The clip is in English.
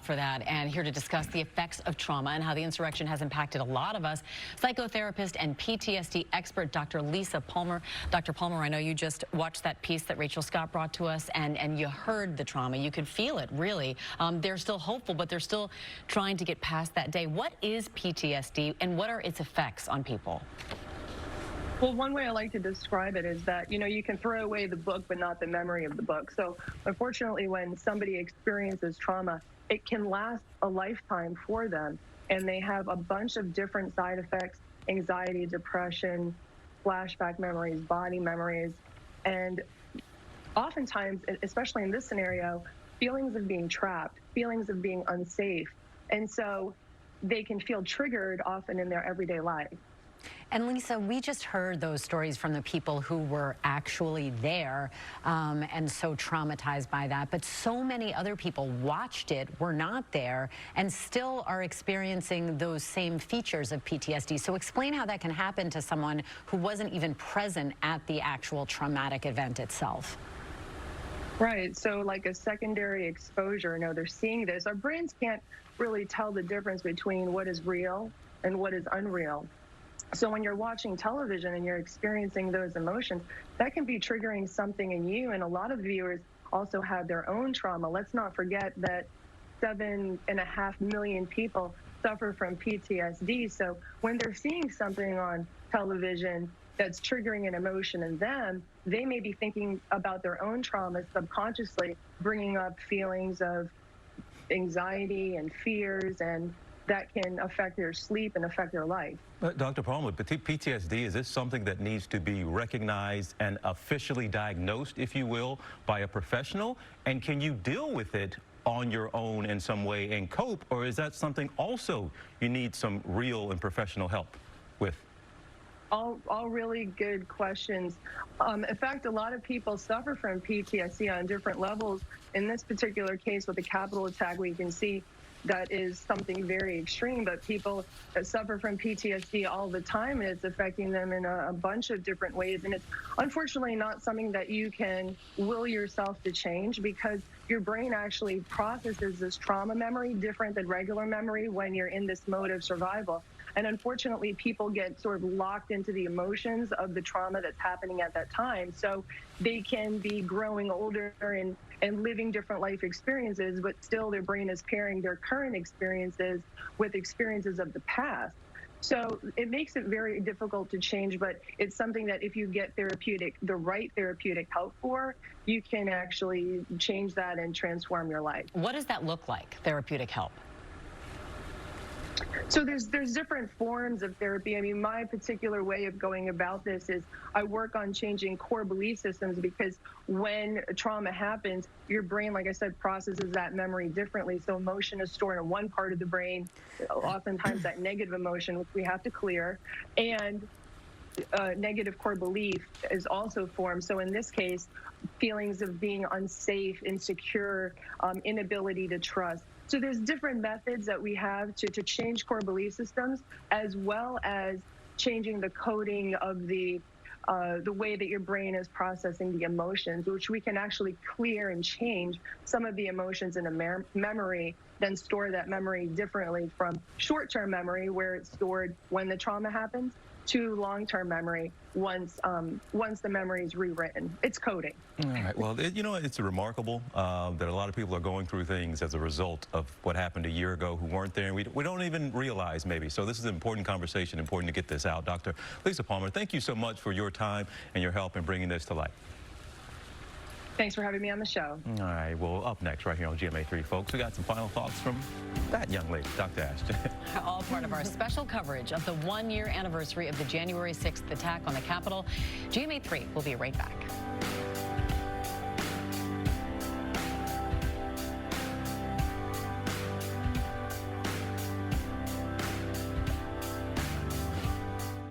for that. And here to discuss the effects of trauma and how the insurrection has impacted a lot of us, psychotherapist and PTSD expert Dr. Lisa Palmer. Dr. Palmer, I know you just watched that piece that Rachel Scott brought to us, and you heard the trauma. You could feel it, really. They're still hopeful, but they're still trying to get past that day. What is PTSD, and what are its effects on people? Well, one way I like to describe it is that, you can throw away the book, but not the memory of the book. So unfortunately, when somebody experiences trauma, it can last a lifetime for them. And they have a bunch of different side effects: anxiety, depression, flashback memories, body memories. And oftentimes, especially in this scenario, feelings of being trapped, feelings of being unsafe. And so they can feel triggered often in their everyday life. And Lisa, we just heard those stories from the people who were actually there and so traumatized by that. But so many other people watched it, were not there, and still are experiencing those same features of PTSD. So explain how that can happen to someone who wasn't even present at the actual traumatic event itself. Right. So like a secondary exposure, they're seeing this. Our brains can't really tell the difference between what is real and what is unreal. So when you're watching television and you're experiencing those emotions, that can be triggering something in you. And a lot of viewers also have their own trauma. Let's not forget that 7.5 million people suffer from PTSD. So when they're seeing something on television that's triggering an emotion in them, they may be thinking about their own trauma subconsciously, bringing up feelings of anxiety and fears, and that can affect their sleep and affect their life. Dr. Palmer, PTSD, is this something that needs to be recognized and officially diagnosed, if you will, by a professional? And can you deal with it on your own in some way and cope? Or is that something also you need some real and professional help with? All really good questions. In fact, a lot of people suffer from PTSD on different levels. In this particular case with the Capitol attack, we can see that is something very extreme, but people that suffer from PTSD all the time, and it's affecting them in a bunch of different ways. And it's unfortunately not something that you can will yourself to change, because your brain actually processes this trauma memory different than regular memory when you're in this mode of survival. And unfortunately, people get sort of locked into the emotions of the trauma that's happening at that time. So they can be growing older and living different life experiences, but still their brain is pairing their current experiences with experiences of the past. So it makes it very difficult to change, but it's something that if you get the right therapeutic help for, you can actually change that and transform your life. What does that look like, therapeutic help? So there's different forms of therapy. I mean, my particular way of going about this is I work on changing core belief systems, because when trauma happens, your brain, like I said, processes that memory differently. So emotion is stored in one part of the brain, oftentimes that negative emotion, which we have to clear, and negative core belief is also formed. So in this case, feelings of being unsafe, insecure, inability to trust. So there's different methods that we have to change core belief systems, as well as changing the coding of the way that your brain is processing the emotions, which we can actually clear and change some of the emotions in a memory, then store that memory differently from short-term memory, where it's stored when the trauma happens, to long-term memory once the memory is rewritten. It's coding. All right. Well, it's remarkable that a lot of people are going through things as a result of what happened a year ago who weren't there, and we don't even realize maybe. So this is an important conversation, important to get this out. Dr. Lisa Palmer, thank you so much for your time and your help in bringing this to light. Thanks for having me on the show. All right. Well, up next right here on GMA3, folks, we got some final thoughts from that young lady, Dr. Ashton. All part of our special coverage of the one-year anniversary of the January 6th attack on the Capitol. GMA3 will be right back.